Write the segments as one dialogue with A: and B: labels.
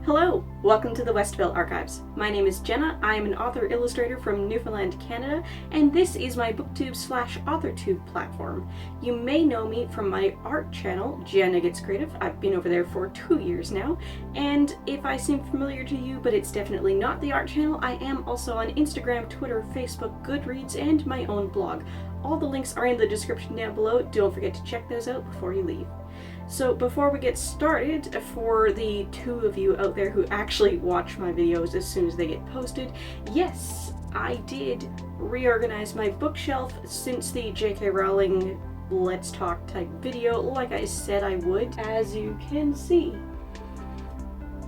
A: Hello! Welcome to the Westveil Archives. My name is Jenna, I am an author-illustrator from Newfoundland, Canada, and this is my booktube/authortube platform. You may know me from my art channel, Jenna Gets Creative. I've been over there for 2 years now, and if I seem familiar to you, but it's definitely not the art channel, I am also on Instagram, Twitter, Facebook, Goodreads, and my own blog. All the links are in the description down below. Don't forget to check those out before you leave. So before we get started, for the 2 of you out there who actually watch my videos as soon as they get posted, yes, I did reorganize my bookshelf since the J.K. Rowling Let's Talk type video, like I said I would. As you can see,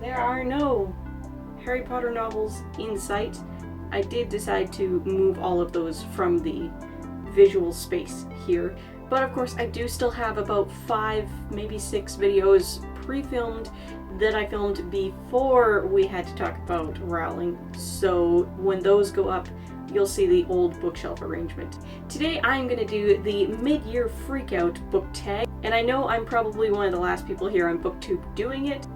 A: there are no Harry Potter novels in sight. I did decide to move all of those from the visual space here. But of course, I do still have about 5, maybe 6 videos pre-filmed that I filmed before we had to talk about Rowling. So when those go up, you'll see the old bookshelf arrangement. Today I'm going to do the mid-year freakout book tag, and I know I'm probably one of the last people here on booktube doing it.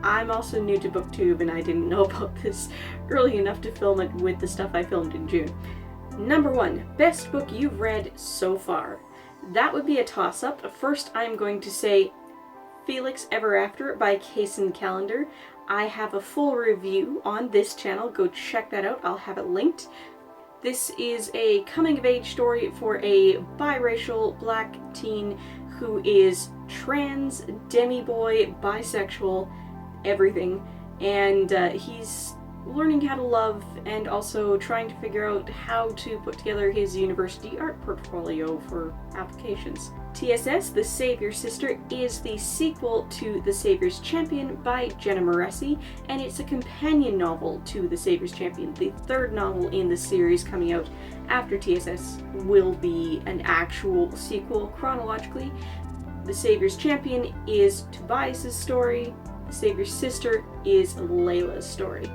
A: I'm also new to booktube and I didn't know about this early enough to film it with the stuff I filmed in June. Number 1, best book you've read so far. That would be a toss-up. First, I'm going to say Felix Ever After by Kacen Callender. I have a full review on this channel. Go check that out. I'll have it linked. This is a coming-of-age story for a biracial black teen who is trans, demi-boy, bisexual, everything, and he's learning how to love and also trying to figure out how to put together his university art portfolio for applications. TSS, The Savior's Sister, is the sequel to The Savior's Champion by Jenna Moreci, and it's a companion novel to The Savior's Champion. The 3rd novel in the series coming out after TSS will be an actual sequel chronologically. The Savior's Champion is Tobias's story. The Savior's Sister is Layla's story.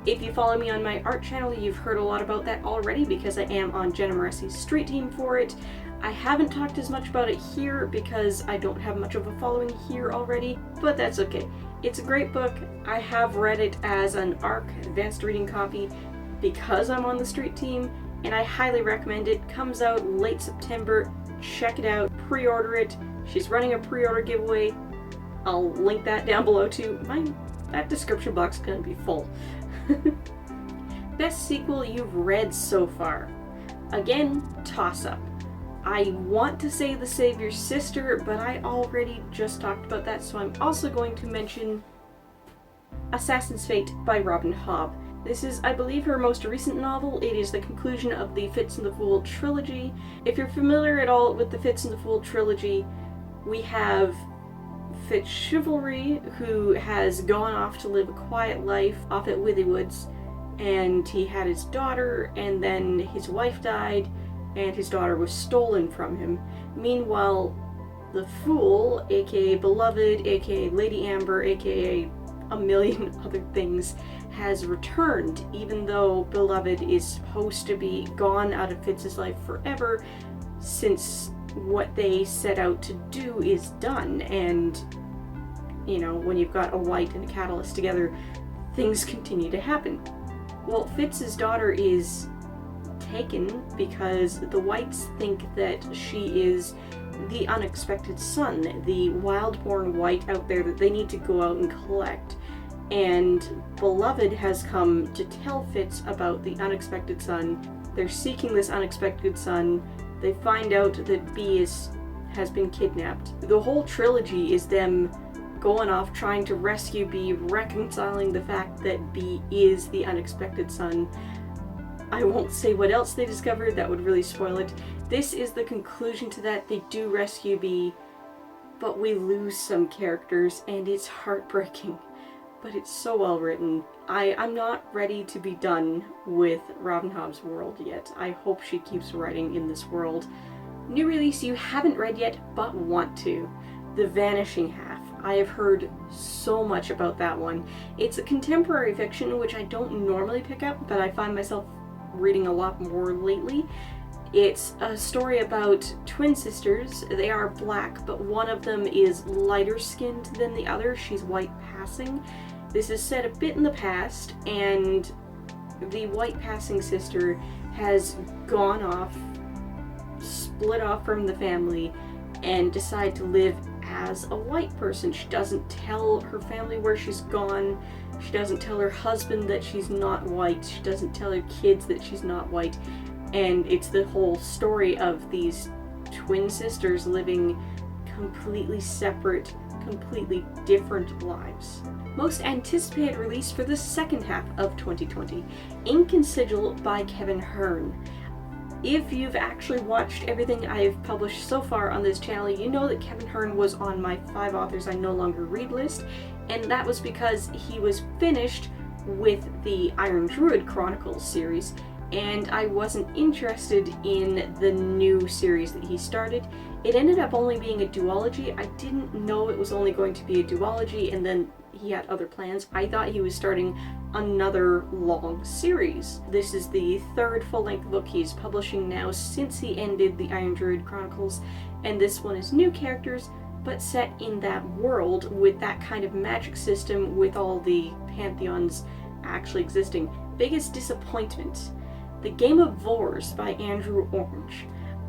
A: If you follow me on my art channel, you've heard a lot about that already because I am on Jenna Moreci's street team for it. I haven't talked as much about it here because I don't have much of a following here already, but that's okay. It's a great book. I have read it as an ARC advanced reading copy because I'm on the street team, and I highly recommend it. Comes out late September. Check it out. Pre-order it. She's running a pre-order giveaway. I'll link that down below too. That description box is going to be full. Best sequel you've read so far. Again, toss-up. I want to say The Savior's Sister, but I already just talked about that, so I'm also going to mention Assassin's Fate by Robin Hobb. This is, I believe, her most recent novel. It is the conclusion of the Fitz and the Fool trilogy. If you're familiar at all with the Fitz and the Fool trilogy, we have Fitz Chivalry, who has gone off to live a quiet life off at Withywood's, and he had his daughter, and then his wife died, and his daughter was stolen from him. Meanwhile, the Fool, aka Beloved, aka Lady Amber, aka a million other things, has returned, even though Beloved is supposed to be gone out of Fitz's life forever, since what they set out to do is done. And you know, when you've got a white and a catalyst together, things continue to happen. Well, Fitz's daughter is taken because the whites think that she is the unexpected son, the wild-born white out there that they need to go out and collect. And Beloved has come to tell Fitz about the unexpected son. They're seeking this unexpected son. They find out that B has been kidnapped. The whole trilogy is them going off trying to rescue B, reconciling the fact that B is the unexpected son. I won't say what else they discovered, that would really spoil it. This is the conclusion to that. They do rescue B, but we lose some characters, and it's heartbreaking. But it's so well written. I'm not ready to be done with Robin Hobb's world yet. I hope she keeps writing in this world. New release you haven't read yet, but want to. The Vanishing Half. I have heard so much about that one. It's a contemporary fiction, which I don't normally pick up, but I find myself reading a lot more lately. It's a story about twin sisters. They are black, but one of them is lighter skinned than the other. She's white passing. This is set a bit in the past, and the white passing sister has gone off, split off from the family, and decided to live as a white person. She doesn't tell her family where she's gone. She doesn't tell her husband that she's not white. She doesn't tell her kids that she's not white. And it's the whole story of these twin sisters living completely separate, completely different lives. Most anticipated release for the second half of 2020, Ink and Sigil by Kevin Hearne. If you've actually watched everything I've published so far on this channel, you know that Kevin Hearne was on my 5 authors I no longer read list, and that was because he was finished with the Iron Druid Chronicles series, and I wasn't interested in the new series that he started. It ended up only being a duology. I didn't know it was only going to be a duology, and then he had other plans. I thought he was starting another long series. This is the 3rd full-length book he's publishing now since he ended the Iron Druid Chronicles, and this one is new characters, but set in that world with that kind of magic system with all the pantheons actually existing. Biggest disappointment, The Game of VORs by Andrew Orange.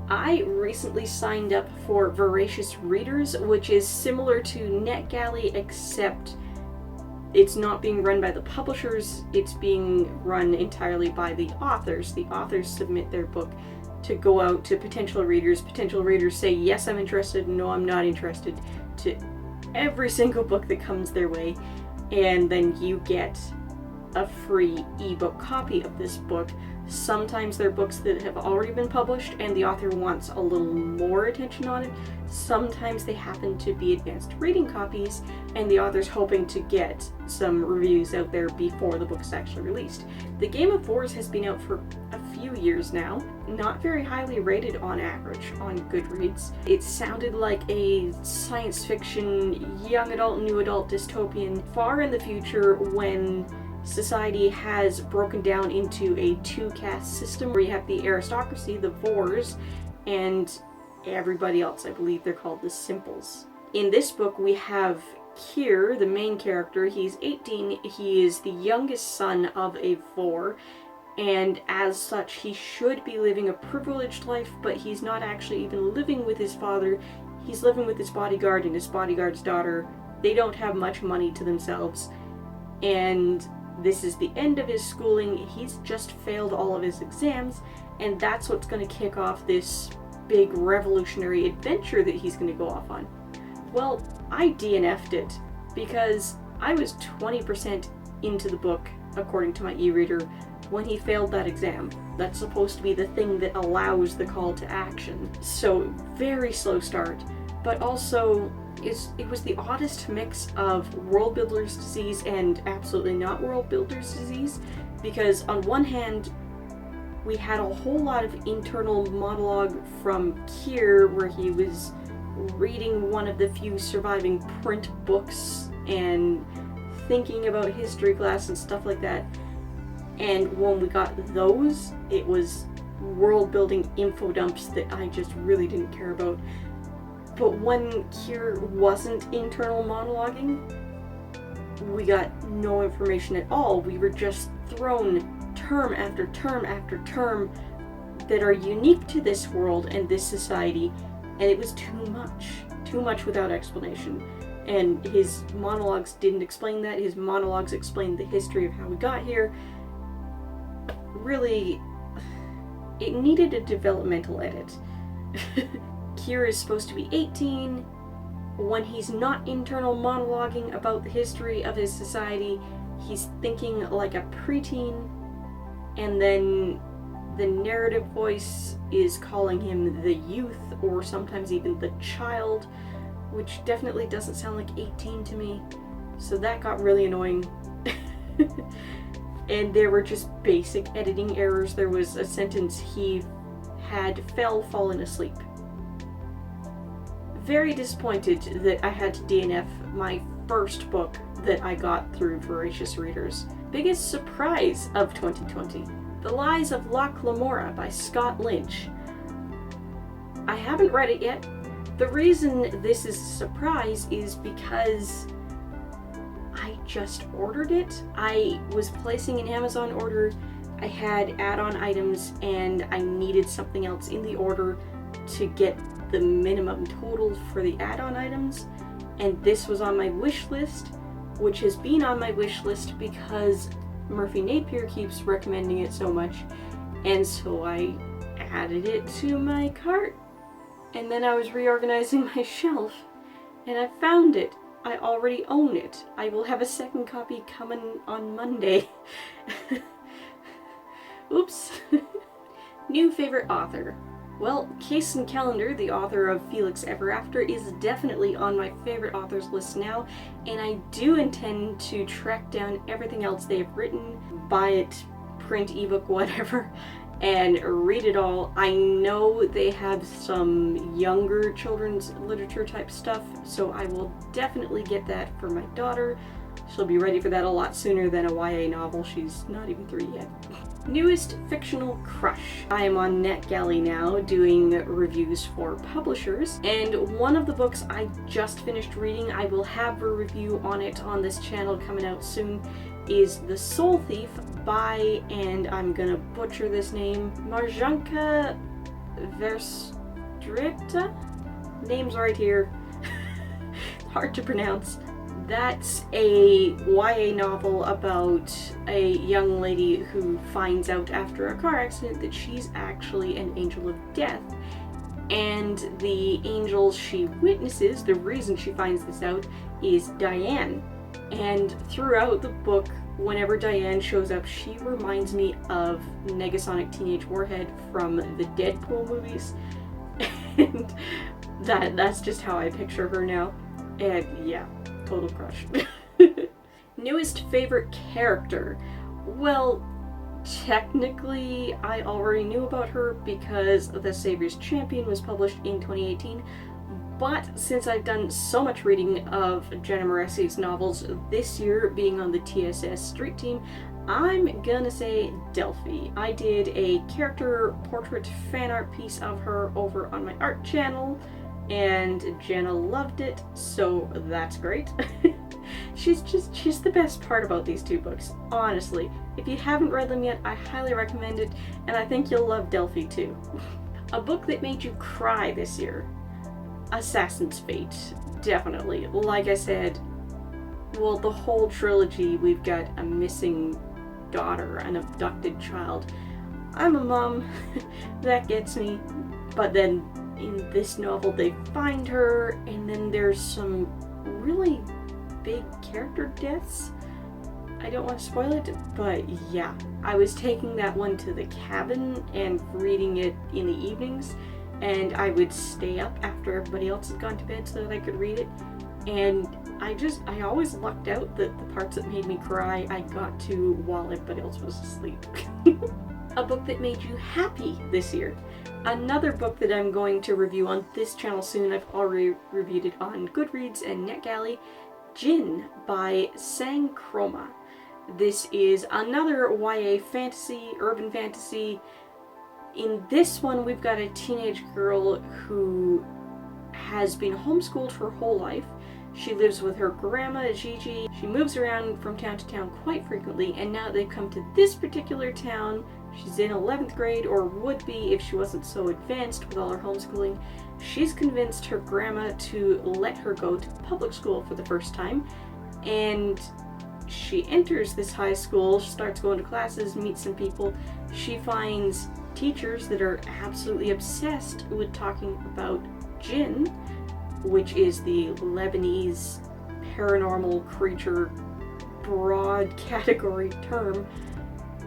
A: I recently signed up for Voracious Readers, which is similar to NetGalley, except it's not being run by the publishers, it's being run entirely by the authors. The authors submit their book to go out to potential readers. Potential readers say, yes, I'm interested, no, I'm not interested, to every single book that comes their way, and then you get a free ebook copy of this book. Sometimes they're books that have already been published and the author wants a little more attention on it. Sometimes they happen to be advanced reading copies and the author's hoping to get some reviews out there before the book is actually released. The Game of VORs has been out for a few years now, not very highly rated on average on Goodreads. It sounded like a science fiction, young adult, new adult dystopian far in the future when society has broken down into a 2-caste system where you have the aristocracy, the VORs, and everybody else. I believe they're called the Simples. In this book we have Kier, the main character. He's 18, he is the youngest son of a VOR, and as such he should be living a privileged life, but he's not actually even living with his father. He's living with his bodyguard and his bodyguard's daughter. They don't have much money to themselves, and this is the end of his schooling. He's just failed all of his exams, and that's what's going to kick off this big revolutionary adventure that he's going to go off on. Well, I DNF'd it because I was 20% into the book, according to my e-reader, when he failed that exam. That's supposed to be the thing that allows the call to action. So, very slow start, but also it was the oddest mix of world builder's disease and absolutely not world builder's disease, because on one hand we had a whole lot of internal monologue from Kier where he was reading one of the few surviving print books and thinking about history class and stuff like that, and when we got those, it was world building info dumps that I just really didn't care about. But when Kier wasn't internal monologuing, we got no information at all. We were just thrown term after term after term that are unique to this world and this society, and it was too much without explanation. And his monologues didn't explain that. His monologues explained the history of how we got here. Really, it needed a developmental edit. Kier is supposed to be 18. When he's not internal monologuing about the history of his society, he's thinking like a preteen, and then the narrative voice is calling him the youth, or sometimes even the child, which definitely doesn't sound like 18 to me, so that got really annoying. And there were just basic editing errors. There was a sentence he had fallen asleep. Very disappointed that I had to DNF my first book that I got through Voracious Readers. Biggest surprise of 2020, The Lies of Locke Lamora by Scott Lynch. I haven't read it yet. The reason this is a surprise is because I just ordered it. I was placing an Amazon order, I had add-on items, and I needed something else in the order to get the minimum total for the add-on items, and this was on my wish list, which has been on my wish list because Murphy Napier keeps recommending it so much, and so I added it to my cart. And then I was reorganizing my shelf, and I found it. I already own it. I will have a second copy coming on Monday. Oops. New favorite author. Well, Kacen Callender, the author of Felix Ever After, is definitely on my favorite authors list now, and I do intend to track down everything else they've written, buy it, print, ebook, whatever, and read it all. I know they have some younger children's literature type stuff, so I will definitely get that for my daughter. She'll be ready for that a lot sooner than a YA novel. She's not even 3 yet. Newest fictional crush. I am on NetGalley now doing reviews for publishers, and one of the books I just finished reading, I will have a review on it on this channel coming out soon, is The Soul Thief by, and I'm gonna butcher this name, Majanka Verstraete? Name's right here. Hard to pronounce. That's a YA novel about a young lady who finds out after a car accident that she's actually an angel of death. And the angel she witnesses, the reason she finds this out, is Diane. And throughout the book, whenever Diane shows up, she reminds me of Negasonic Teenage Warhead from the Deadpool movies. And that's just how I picture her now. And yeah. Total crush. Newest favorite character. Well, technically I already knew about her because The Savior's Champion was published in 2018, but since I've done so much reading of Jenna Moreci's novels this year, being on the TSS Street team, I'm gonna say Delphi. I did a character portrait fan art piece of her over on my art channel, and Jenna loved it, so that's great. She's the best part about these two books, honestly. If you haven't read them yet, I highly recommend it, and I think you'll love Delphi too. A book that made you cry this year. Assassin's Fate, definitely. Like I said, well, the whole trilogy, we've got a missing daughter, an abducted child. I'm a mom, that gets me, but then in this novel they find her, and then there's some really big character deaths. I don't want to spoil it, but yeah. I was taking that one to the cabin and reading it in the evenings, and I would stay up after everybody else had gone to bed so that I could read it, and I always lucked out that the parts that made me cry I got to while everybody else was asleep. A book that made you happy this year. Another book that I'm going to review on this channel soon, I've already reviewed it on Goodreads and NetGalley, Djinn by Kromah. This is another YA fantasy, urban fantasy. In this one, we've got a teenage girl who has been homeschooled her whole life. She lives with her grandma, Gigi. She moves around from town to town quite frequently, and now they've come to this particular town. She's in 11th grade, or would be if she wasn't so advanced with all her homeschooling. She's convinced her grandma to let her go to public school for the first time, and she enters this high school, starts going to classes, meets some people. She finds teachers that are absolutely obsessed with talking about Djinn, which is the Lebanese paranormal creature broad category term,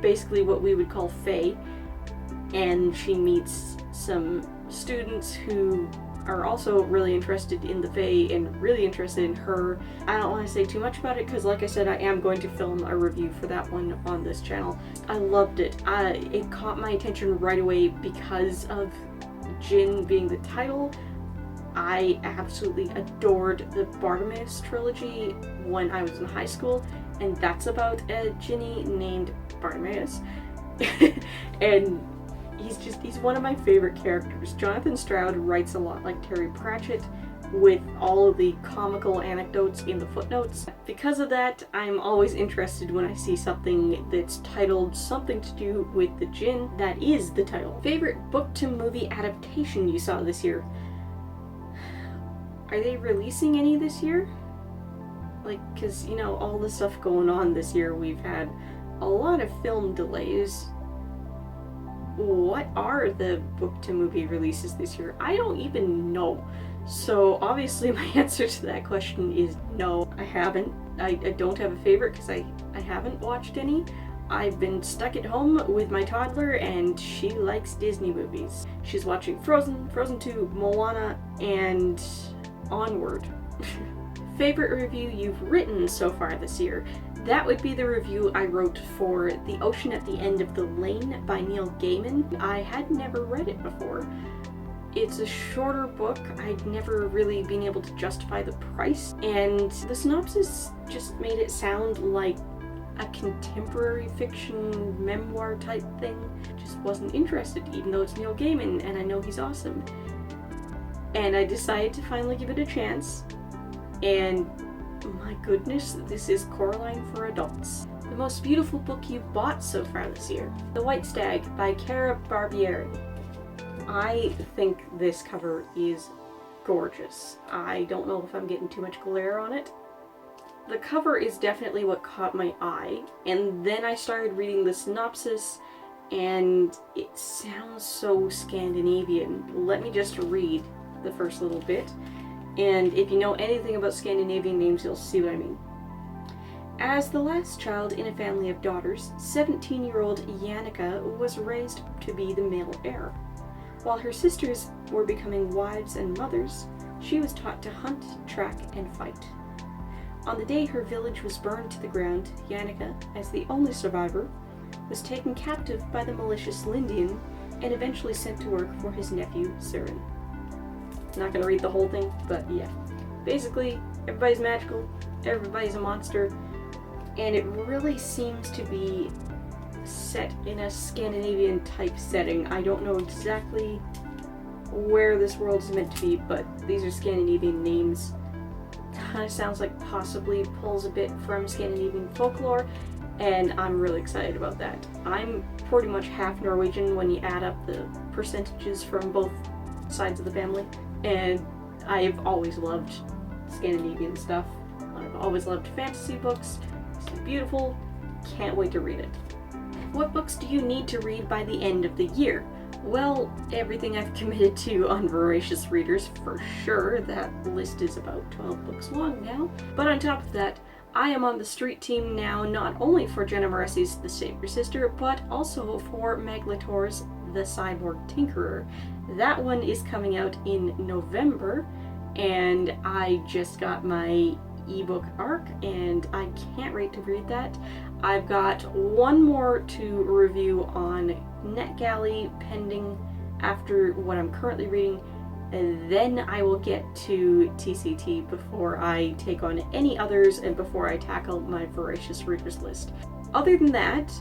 A: basically what we would call fae. And she meets some students who are also really interested in the fae and really interested in her. I don't want to say too much about it because, like I said, I am going to film a review for that one on this channel. I loved it. It caught my attention right away because of Djinn being the title. I absolutely adored the Barbieri trilogy when I was in high school, and that's about a Djinni named Barbieri. And he's one of my favorite characters. Jonathan Stroud writes a lot like Terry Pratchett, with all of the comical anecdotes in the footnotes. Because of that, I'm always interested when I see something that's titled something to do with the Djinn. That is the title. Favorite book to movie adaptation you saw this year? Are they releasing any this year? Like, cause you know, all the stuff going on this year, we've had a lot of film delays. What are the book to movie releases this year? I don't even know. So obviously my answer to that question is no, I haven't. I don't have a favorite because I haven't watched any. I've been stuck at home with my toddler and she likes Disney movies. She's watching Frozen, Frozen 2, Moana, and Onward. Favorite review you've written so far this year? That would be the review I wrote for The Ocean at the End of the Lane by Neil Gaiman. I had never read it before. It's a shorter book. I'd never really been able to justify the price, and the synopsis just made it sound like a contemporary fiction memoir type thing. Just wasn't interested, even though it's Neil Gaiman and I know he's awesome. And I decided to finally give it a chance, and my goodness, this is Coraline for adults. The most beautiful book you've bought so far this year? The White Stag by Barbieri. I think this cover is gorgeous. I don't know if I'm getting too much glare on it. The cover is definitely what caught my eye, and then I started reading the synopsis, and it sounds so Scandinavian. Let me just read the first little bit. And if you know anything about Scandinavian names, you'll see what I mean. As the last child in a family of daughters, 17-year-old Majanka was raised to be the male heir. While her sisters were becoming wives and mothers, she was taught to hunt, track, and fight. On the day her village was burned to the ground, Majanka, as the only survivor, was taken captive by the malicious Lindian and eventually sent to work for his nephew, Søren. Not gonna read the whole thing, but yeah. Basically, everybody's magical, everybody's a monster, and it really seems to be set in a Scandinavian type setting. I don't know exactly where this world is meant to be, but these are Scandinavian names. Kind of sounds like possibly pulls a bit from Scandinavian folklore, and I'm really excited about that. I'm pretty much half Norwegian when you add up the percentages from both sides of the family. And I've always loved Scandinavian stuff. I've always loved fantasy books. It's beautiful. Can't wait to read it. What books do you need to read by the end of the year? Well, everything I've committed to on Voracious Readers, for sure. That list is about 12 books long now. But on top of that, I am on the street team now, not only for Jenna Moreci's The Savior Sister, but also for Meg LaTorre's The Cyborg Tinkerer. That one is coming out in November, and I just got my ebook ARC, and I can't wait to read that. I've got one more to review on NetGalley pending after what I'm currently reading, and then I will get to TCT before I take on any others and before I tackle my Voracious Readers list. Other than that,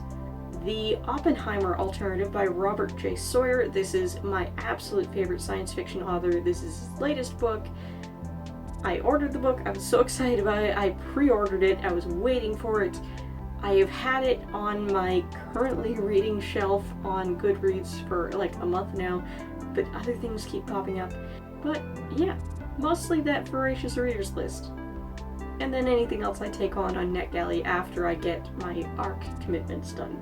A: the Oppenheimer Alternative by Robert J. Sawyer. This is my absolute favorite science fiction author. This is his latest book. I ordered the book. I was so excited about it. I pre-ordered it. I was waiting for it. I have had it on my currently reading shelf on Goodreads for like a month now, but other things keep popping up. But yeah, mostly that Voracious Readers list. And then anything else I take on NetGalley after I get my ARC commitments done.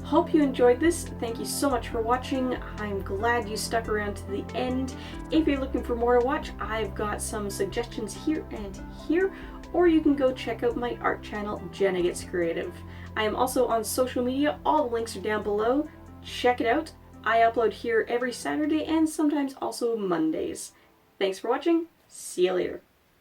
A: Hope you enjoyed this. Thank you so much for watching. I'm glad you stuck around to the end. If you're looking for more to watch, I've got some suggestions here and here, or you can go check out my art channel, Jenna Gets Creative. I am also on social media. All the links are down below. Check it out. I upload here every Saturday and sometimes also Mondays. Thanks for watching. See you later.